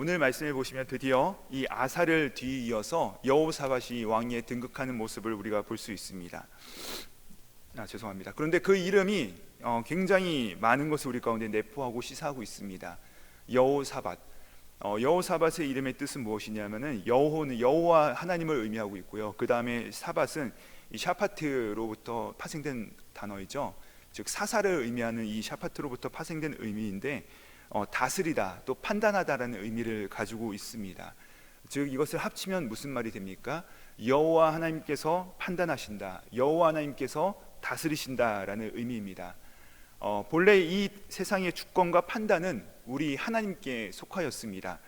오늘 말씀해 보시면 드디어 이 아사를 뒤이어서 여호사밧이 왕위에 등극하는 모습을 우리가 볼 수 있습니다. 죄송합니다. 그런데 그 이름이 굉장히 많은 것을 우리 가운데 내포하고 시사하고 있습니다. 여호사밧. 여호사밧의 이름의 뜻은 무엇이냐면은 여호는 여호와 하나님을 의미하고 있고요. 그 다음에 사밧은 이 샤파트로부터 파생된 단어이죠. 즉 사사를 의미하는 이 샤파트로부터 파생된 의미인데 다스리다 또 판단하다라는 의미를 가지고 있습니다. 즉 이것을 합치면 무슨 말이 됩니까? 여호와 하나님께서 판단하신다, 여호와 하나님께서 다스리신다라는 의미입니다. 본래 이 세상의 주권과 판단은 우리 하나님께 속하였습니다.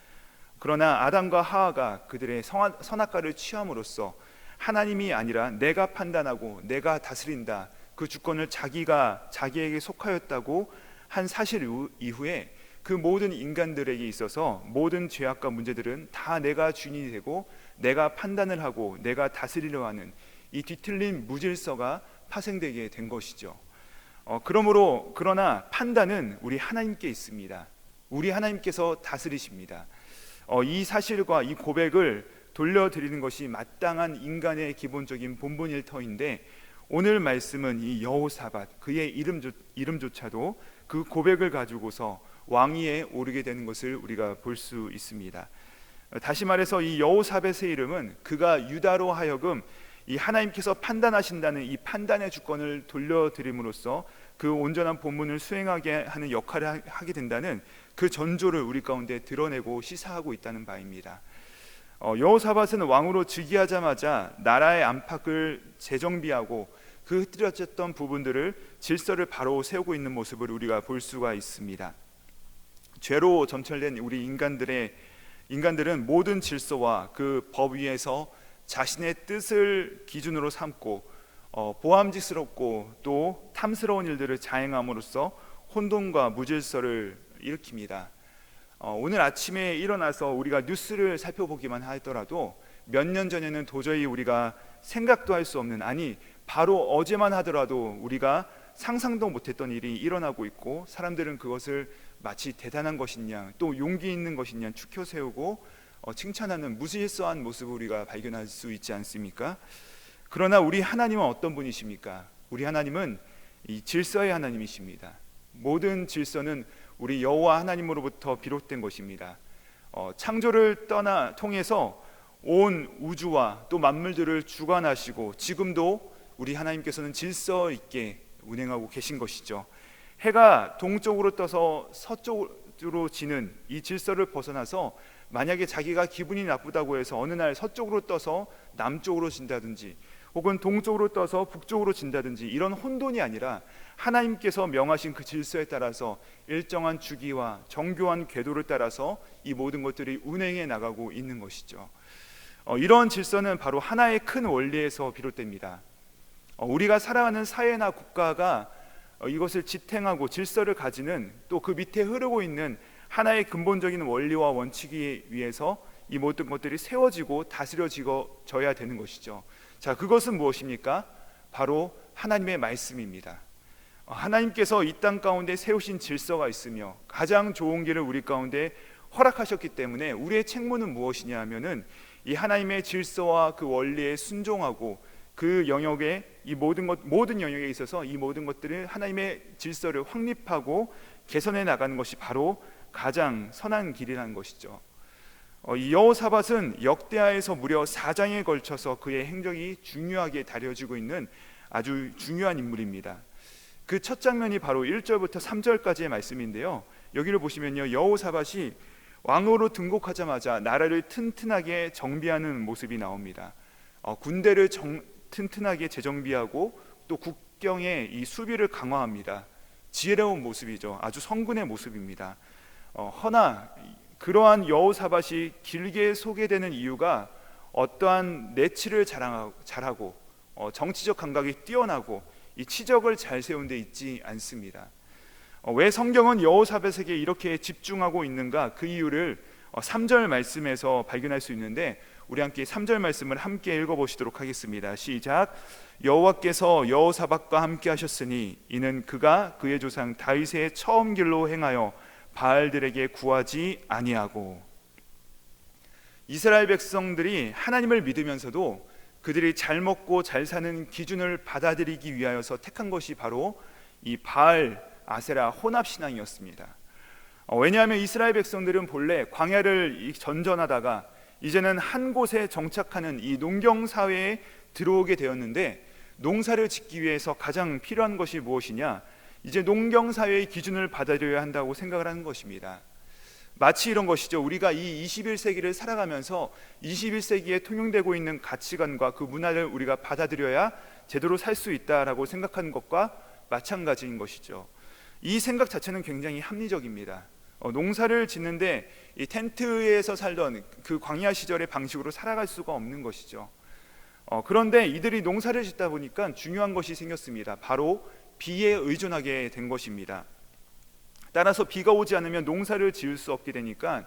그러나 아담과 하와가 그들의 선악과를 취함으로써 하나님이 아니라 내가 판단하고 내가 다스린다, 그 주권을 자기에게 속하였다고 한 사실 이후에 그 모든 인간들에게 있어서 모든 죄악과 문제들은 다 내가 주인이 되고 내가 판단을 하고 내가 다스리려 하는 이 뒤틀린 무질서가 파생되게 된 것이죠. 그러나 판단은 우리 하나님께 있습니다. 우리 하나님께서 다스리십니다. 이 사실과 이 고백을 돌려드리는 것이 마땅한 인간의 기본적인 본분일 터인데, 오늘 말씀은 이 여호사밧, 그의 이름조차도 그 고백을 가지고서 왕위에 오르게 되는 것을 우리가 볼 수 있습니다. 다시 말해서 이 여호사밧의 이름은 그가 유다로 하여금 이 하나님께서 판단하신다는 이 판단의 주권을 돌려드림으로써 그 온전한 본분을 수행하게 하는 역할을 하게 된다는 그 전조를 우리 가운데 드러내고 시사하고 있다는 바입니다. 여호사밧은 왕으로 즉위하자마자 나라의 안팎을 재정비하고 그 흐트러졌던 부분들을 질서를 바로 세우고 있는 모습을 우리가 볼 수가 있습니다. 죄로 점철된 우리 인간들은 모든 질서와 그 법 위에서 자신의 뜻을 기준으로 삼고 보암직스럽고 또 탐스러운 일들을 자행함으로써 혼돈과 무질서를 일으킵니다. 오늘 아침에 일어나서 우리가 뉴스를 살펴보기만 하더라도 몇 년 전에는 도저히 우리가 생각도 할 수 없는, 아니 바로 어제만 하더라도 우리가 상상도 못했던 일이 일어나고 있고, 사람들은 그것을 마치 대단한 것이냐 또 용기 있는 것이냐 추켜 세우고 칭찬하는 무질서한 모습을 우리가 발견할 수 있지 않습니까? 그러나 우리 하나님은 어떤 분이십니까? 우리 하나님은 이 질서의 하나님이십니다. 모든 질서는 우리 여호와 하나님으로부터 비롯된 것입니다. 창조를 통해서 온 우주와 또 만물들을 주관하시고 지금도 우리 하나님께서는 질서 있게 운행하고 계신 것이죠. 해가 동쪽으로 떠서 서쪽으로 지는 이 질서를 벗어나서 만약에 자기가 기분이 나쁘다고 해서 어느 날 서쪽으로 떠서 남쪽으로 진다든지 혹은 동쪽으로 떠서 북쪽으로 진다든지 이런 혼돈이 아니라 하나님께서 명하신 그 질서에 따라서 일정한 주기와 정교한 궤도를 따라서 이 모든 것들이 운행해 나가고 있는 것이죠. 이런 질서는 바로 하나의 큰 원리에서 비롯됩니다. 우리가 살아가는 사회나 국가가 이것을 지탱하고 질서를 가지는, 또 그 밑에 흐르고 있는 하나의 근본적인 원리와 원칙에 위해서 이 모든 것들이 세워지고 다스려져야 되는 것이죠. 자, 그것은 무엇입니까? 바로 하나님의 말씀입니다. 하나님께서 이 땅 가운데 세우신 질서가 있으며 가장 좋은 길을 우리 가운데 허락하셨기 때문에 우리의 책무는 무엇이냐 하면은 이 하나님의 질서와 그 원리에 순종하고 그 영역에 이 모든 영역에 있어서 이 모든 것들을 하나님의 질서를 확립하고 개선해 나가는 것이 바로 가장 선한 길이라는 것이죠. 이 여호사밧은 역대하에서 무려 4장에 걸쳐서 그의 행적이 중요하게 다뤄지고 있는 아주 중요한 인물입니다. 그 첫 장면이 바로 1절부터 3절까지의 말씀인데요, 여기를 보시면요, 여호사밧이 왕으로 등극하자마자 나라를 튼튼하게 정비하는 모습이 나옵니다. 군대를 튼튼하게 재정비하고 또 국경의 이 수비를 강화합니다. 지혜로운 모습이죠. 아주 성군의 모습입니다. 허나 그러한 여호사밧이 길게 소개되는 이유가 어떠한 내치를 잘하고 정치적 감각이 뛰어나고 이 치적을 잘 세운 데 있지 않습니다. 왜 성경은 여호사밧에게 이렇게 집중하고 있는가, 그 이유를 3절 말씀에서 발견할 수 있는데, 우리 함께 3절 말씀을 함께 읽어보시도록 하겠습니다. 시작. 여호와께서 여호사밧과 함께 하셨으니 이는 그가 그의 조상 다윗의 처음 길로 행하여 바알들에게 구하지 아니하고. 이스라엘 백성들이 하나님을 믿으면서도 그들이 잘 먹고 잘 사는 기준을 받아들이기 위하여서 택한 것이 바로 이 바알 아세라 혼합 신앙이었습니다. 왜냐하면 이스라엘 백성들은 본래 광야를 전전하다가 이제는 한 곳에 정착하는 이 농경 사회에 들어오게 되었는데, 농사를 짓기 위해서 가장 필요한 것이 무엇이냐? 이제 농경 사회의 기준을 받아들여야 한다고 생각을 하는 것입니다. 마치 이런 것이죠. 우리가 이 21세기를 살아가면서 21세기에 통용되고 있는 가치관과 그 문화를 우리가 받아들여야 제대로 살 수 있다라고 생각하는 것과 마찬가지인 것이죠. 이 생각 자체는 굉장히 합리적입니다. 농사를 짓는데 이 텐트에서 살던 그 광야 시절의 방식으로 살아갈 수가 없는 것이죠. 그런데 이들이 농사를 짓다 보니까 중요한 것이 생겼습니다. 바로 비에 의존하게 된 것입니다. 따라서 비가 오지 않으면 농사를 지을 수 없게 되니까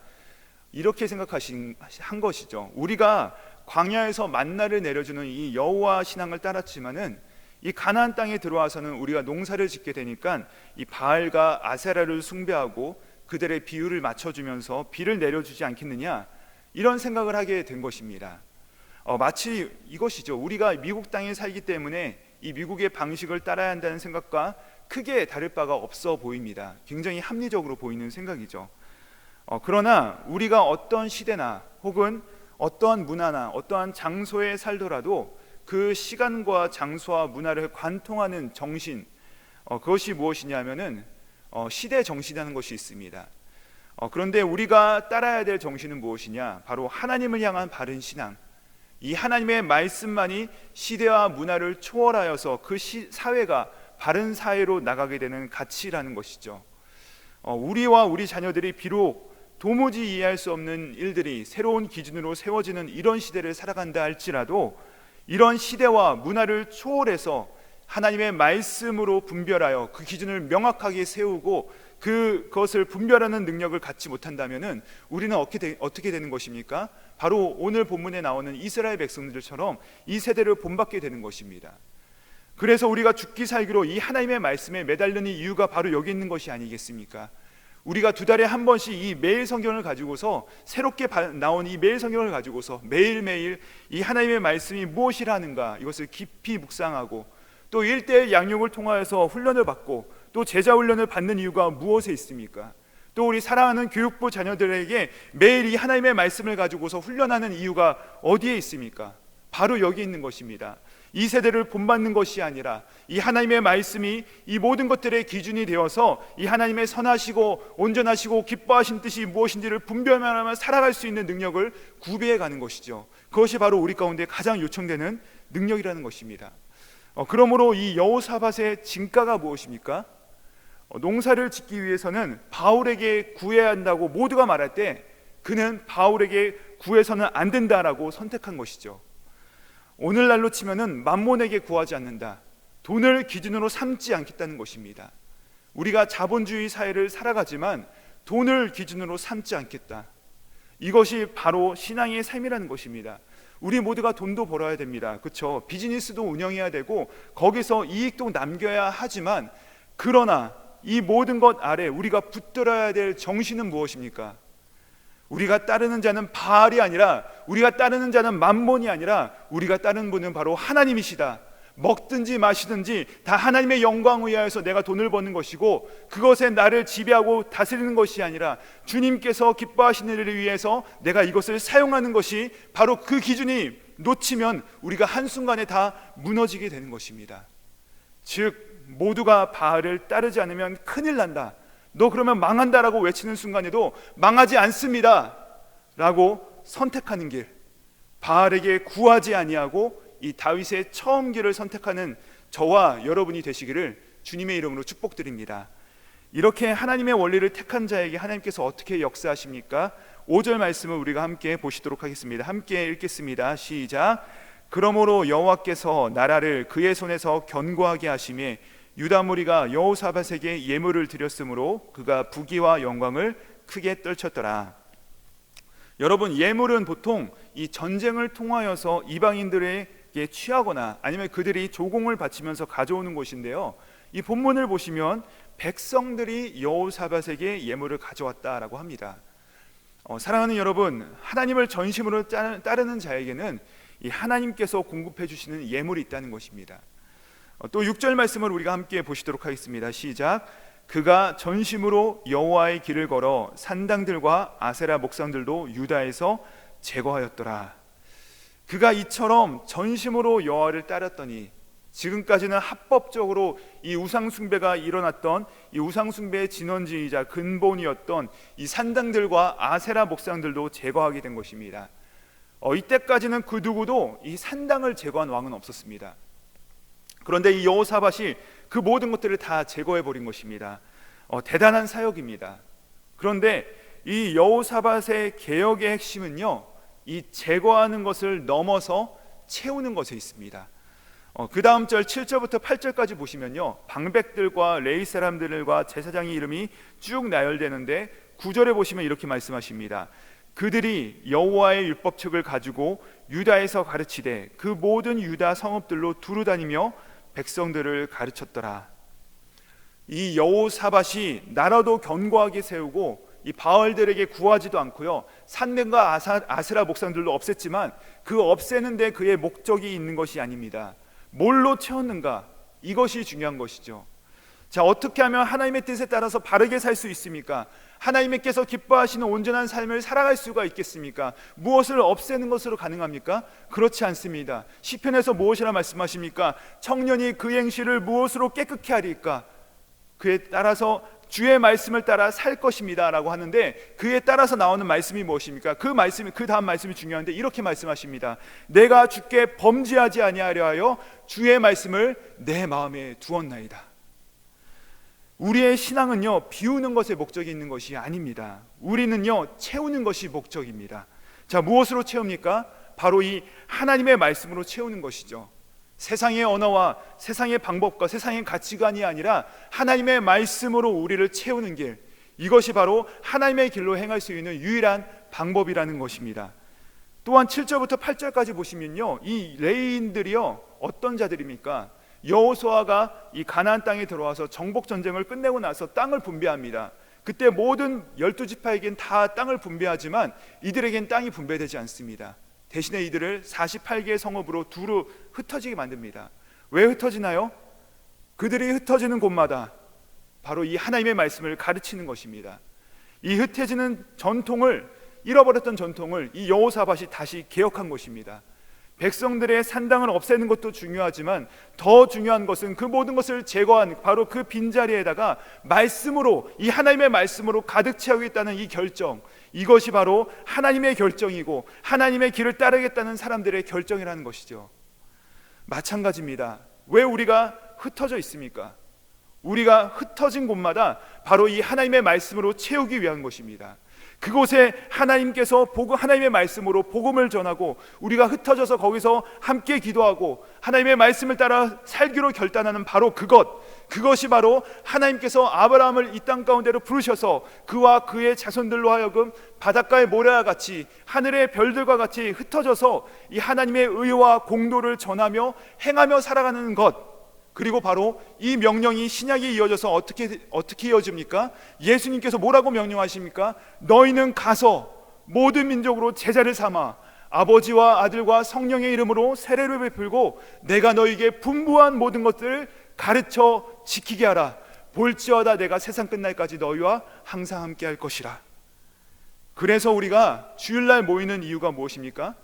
이렇게 한 것이죠. 우리가 광야에서 만나를 내려주는 이 여호와 신앙을 따랐지만은 이 가나안 땅에 들어와서는 우리가 농사를 짓게 되니까 이 바알과 아세라를 숭배하고 그들의 비율을 맞춰주면서 비를 내려주지 않겠느냐, 이런 생각을 하게 된 것입니다. 마치 이것이죠. 우리가 미국 땅에 살기 때문에 이 미국의 방식을 따라야 한다는 생각과 크게 다를 바가 없어 보입니다. 굉장히 합리적으로 보이는 생각이죠. 그러나 우리가 어떤 시대나 혹은 어떠한 문화나 어떠한 장소에 살더라도 그 시간과 장소와 문화를 관통하는 정신, 그것이 무엇이냐면은 시대 정신이라는 것이 있습니다. 그런데 우리가 따라야 될 정신은 무엇이냐? 바로 하나님을 향한 바른 신앙. 이 하나님의 말씀만이 시대와 문화를 초월하여서 그 사회가 바른 사회로 나가게 되는 가치라는 것이죠. 우리와 우리 자녀들이 비록 도무지 이해할 수 없는 일들이 새로운 기준으로 세워지는 이런 시대를 살아간다 할지라도 이런 시대와 문화를 초월해서 하나님의 말씀으로 분별하여 그 기준을 명확하게 세우고 그것을 분별하는 능력을 갖지 못한다면 우리는 어떻게 되는 것입니까? 바로 오늘 본문에 나오는 이스라엘 백성들처럼 이 세대를 본받게 되는 것입니다. 그래서 우리가 죽기 살기로 이 하나님의 말씀에 매달리는 이유가 바로 여기 있는 것이 아니겠습니까? 우리가 2달에 한 번씩 이 매일 성경을 가지고서 새롭게 나온 이 매일 성경을 가지고서 매일매일 이 하나님의 말씀이 무엇이라는가 이것을 깊이 묵상하고 또 1:1 양육을 통하여서 훈련을 받고 또 제자 훈련을 받는 이유가 무엇에 있습니까? 또 우리 사랑하는 교육부 자녀들에게 매일 이 하나님의 말씀을 가지고서 훈련하는 이유가 어디에 있습니까? 바로 여기 있는 것입니다. 이 세대를 본받는 것이 아니라 이 하나님의 말씀이 이 모든 것들의 기준이 되어서 이 하나님의 선하시고 온전하시고 기뻐하신 뜻이 무엇인지를 분별하며 살아갈 수 있는 능력을 구비해 가는 것이죠. 그것이 바로 우리 가운데 가장 요청되는 능력이라는 것입니다. 그러므로 이 여호사밧의 진가가 무엇입니까? 농사를 짓기 위해서는 바울에게 구해야 한다고 모두가 말할 때 그는 바울에게 구해서는 안 된다라고 선택한 것이죠. 오늘날로 치면은 만몬에게 구하지 않는다, 돈을 기준으로 삼지 않겠다는 것입니다. 우리가 자본주의 사회를 살아가지만 돈을 기준으로 삼지 않겠다, 이것이 바로 신앙의 삶이라는 것입니다. 우리 모두가 돈도 벌어야 됩니다. 그렇죠? 비즈니스도 운영해야 되고 거기서 이익도 남겨야 하지만, 그러나 이 모든 것 아래 우리가 붙들어야 될 정신은 무엇입니까? 우리가 따르는 자는 바알이 아니라, 우리가 따르는 자는 만몬이 아니라 우리가 따르는 분은 바로 하나님이시다. 먹든지 마시든지 다 하나님의 영광을 위하여서 내가 돈을 버는 것이고 그것에 나를 지배하고 다스리는 것이 아니라 주님께서 기뻐하시는 일을 위해서 내가 이것을 사용하는 것이 바로 그 기준이 놓치면 우리가 한순간에 다 무너지게 되는 것입니다. 즉 모두가 바알을 따르지 않으면 큰일 난다, 너 그러면 망한다라고 외치는 순간에도 망하지 않습니다 라고 선택하는 길, 바알에게 구하지 아니하고 이 다윗의 처음 길을 선택하는 저와 여러분이 되시기를 주님의 이름으로 축복드립니다. 이렇게 하나님의 원리를 택한 자에게 하나님께서 어떻게 역사하십니까? 5절 말씀을 우리가 함께 보시도록 하겠습니다. 함께 읽겠습니다. 시작. 그러므로 여호와께서 나라를 그의 손에서 견고하게 하심에 유다 무리가 여호사밧에게 예물을 드렸으므로 그가 부귀와 영광을 크게 떨쳤더라. 여러분, 예물은 보통 이 전쟁을 통하여서 이방인들에게 취하거나 아니면 그들이 조공을 바치면서 가져오는 것인데요, 이 본문을 보시면 백성들이 여호사밧에게 예물을 가져왔다라고 합니다. 사랑하는 여러분, 하나님을 전심으로 따르는 자에게는 이 하나님께서 공급해 주시는 예물이 있다는 것입니다. 또 6절 말씀을 우리가 함께 보시도록 하겠습니다. 시작. 그가 전심으로 여호와의 길을 걸어 산당들과 아세라 목상들도 유다에서 제거하였더라. 그가 이처럼 전심으로 여호와를 따랐더니, 지금까지는 합법적으로 이 우상숭배가 일어났던 이 우상숭배의 진원지이자 근본이었던 이 산당들과 아세라 목상들도 제거하게 된 것입니다. 이때까지는 그 누구도 이 산당을 제거한 왕은 없었습니다. 그런데 이 여호사밧이 그 모든 것들을 다 제거해 버린 것입니다. 대단한 사역입니다. 그런데 이 여호사밧의 개혁의 핵심은요, 이 제거하는 것을 넘어서 채우는 것에 있습니다. 그 다음 절 7절부터 8절까지 보시면요, 방백들과 레위 사람들과 제사장의 이름이 쭉 나열되는데 9절에 보시면 이렇게 말씀하십니다. 그들이 여호와의 율법책을 가지고 유다에서 가르치되 그 모든 유다 성읍들로 두루 다니며 백성들을 가르쳤더라. 이 여호사밧이 나라도 견고하게 세우고 이 바알들에게 구하지도 않고요, 산당과 아세라 목상들도 없앴지만 그 없애는 데 그의 목적이 있는 것이 아닙니다. 뭘로 채웠는가? 이것이 중요한 것이죠. 자, 어떻게 하면 하나님의 뜻에 따라서 바르게 살 수 있습니까? 하나님께서 기뻐하시는 온전한 삶을 살아갈 수가 있겠습니까? 무엇을 없애는 것으로 가능합니까? 그렇지 않습니다. 시편에서 무엇이라 말씀하십니까? 청년이 그 행실을 무엇으로 깨끗게 하리까? 그에 따라서 주의 말씀을 따라 살 것입니다 라고 하는데, 그에 따라서 나오는 말씀이 무엇입니까? 그 다음 말씀이 중요한데 이렇게 말씀하십니다. 내가 주께 범죄하지 아니하려 하여 주의 말씀을 내 마음에 두었나이다. 우리의 신앙은요, 비우는 것에 목적이 있는 것이 아닙니다. 우리는요, 채우는 것이 목적입니다. 자, 무엇으로 채웁니까? 바로 이 하나님의 말씀으로 채우는 것이죠. 세상의 언어와 세상의 방법과 세상의 가치관이 아니라 하나님의 말씀으로 우리를 채우는 길, 이것이 바로 하나님의 길로 행할 수 있는 유일한 방법이라는 것입니다. 또한 7절부터 8절까지 보시면요, 이 레위인들이요, 어떤 자들입니까? 여호수아가 이 가나안 땅에 들어와서 정복 전쟁을 끝내고 나서 땅을 분배합니다. 그때 모든 12지파에겐 다 땅을 분배하지만 이들에겐 땅이 분배되지 않습니다. 대신에 이들을 48개의 성읍으로 두루 흩어지게 만듭니다. 왜 흩어지나요? 그들이 흩어지는 곳마다 바로 이 하나님의 말씀을 가르치는 것입니다. 이 흩어지는 전통을, 잃어버렸던 전통을 이 여호사밧이 다시 개혁한 것입니다. 백성들의 산당을 없애는 것도 중요하지만 더 중요한 것은 그 모든 것을 제거한 바로 그 빈자리에다가 말씀으로, 이 하나님의 말씀으로 가득 채우겠다는 이 결정, 이것이 바로 하나님의 결정이고 하나님의 길을 따르겠다는 사람들의 결정이라는 것이죠. 마찬가지입니다. 왜 우리가 흩어져 있습니까? 우리가 흩어진 곳마다 바로 이 하나님의 말씀으로 채우기 위한 것입니다. 그곳에 하나님께서 하나님의 말씀으로 복음을 전하고 우리가 흩어져서 거기서 함께 기도하고 하나님의 말씀을 따라 살기로 결단하는 바로 그것이 바로 하나님께서 아브라함을 이 땅 가운데로 부르셔서 그와 그의 자손들로 하여금 바닷가의 모래와 같이 하늘의 별들과 같이 흩어져서 이 하나님의 의와 공도를 전하며 행하며 살아가는 것, 그리고 바로 이 명령이 신약에 이어져서 어떻게 이어집니까? 예수님께서 뭐라고 명령하십니까? 너희는 가서 모든 민족으로 제자를 삼아 아버지와 아들과 성령의 이름으로 세례를 베풀고 내가 너희에게 분부한 모든 것들을 가르쳐 지키게 하라. 볼지어다 내가 세상 끝날까지 너희와 항상 함께 할 것이라. 그래서 우리가 주일날 모이는 이유가 무엇입니까?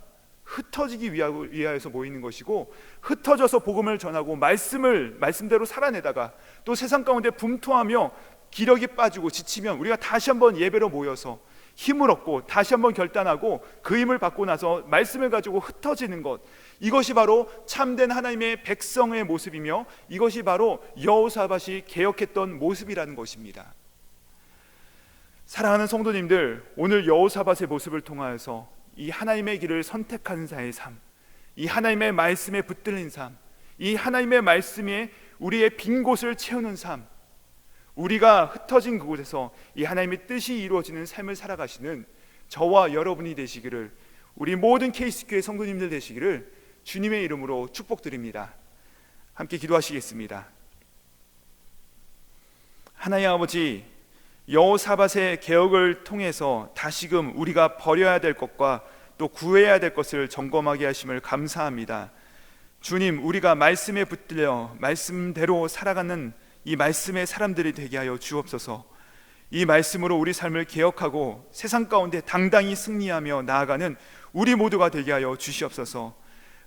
흩어지기 위하여서 모이는 것이고, 흩어져서 복음을 전하고 말씀대로 살아내다가 또 세상 가운데 분투하며 기력이 빠지고 지치면 우리가 다시 한번 예배로 모여서 힘을 얻고 다시 한번 결단하고 그 힘을 받고 나서 말씀을 가지고 흩어지는 것, 이것이 바로 참된 하나님의 백성의 모습이며 이것이 바로 여호사밧이 개혁했던 모습이라는 것입니다. 사랑하는 성도님들, 오늘 여호사밧의 모습을 통하여서 이 하나님의 길을 선택하는 자의 삶, 이 하나님의 말씀에 붙들린 삶, 이 하나님의 말씀에 우리의 빈 곳을 채우는 삶, 우리가 흩어진 그곳에서 이 하나님의 뜻이 이루어지는 삶을 살아가시는 저와 여러분이 되시기를, 우리 모든 KC교회 성도님들 되시기를 주님의 이름으로 축복드립니다. 함께 기도하시겠습니다. 하나님 아버지, 여호사밧의 개혁을 통해서 다시금 우리가 버려야 될 것과 또 구해야 될 것을 점검하게 하심을 감사합니다. 주님, 우리가 말씀에 붙들려 말씀대로 살아가는 이 말씀의 사람들이 되게 하여 주옵소서. 이 말씀으로 우리 삶을 개혁하고 세상 가운데 당당히 승리하며 나아가는 우리 모두가 되게 하여 주시옵소서.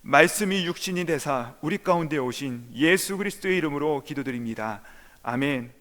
말씀이 육신이 되사 우리 가운데 오신 예수 그리스도의 이름으로 기도드립니다. 아멘.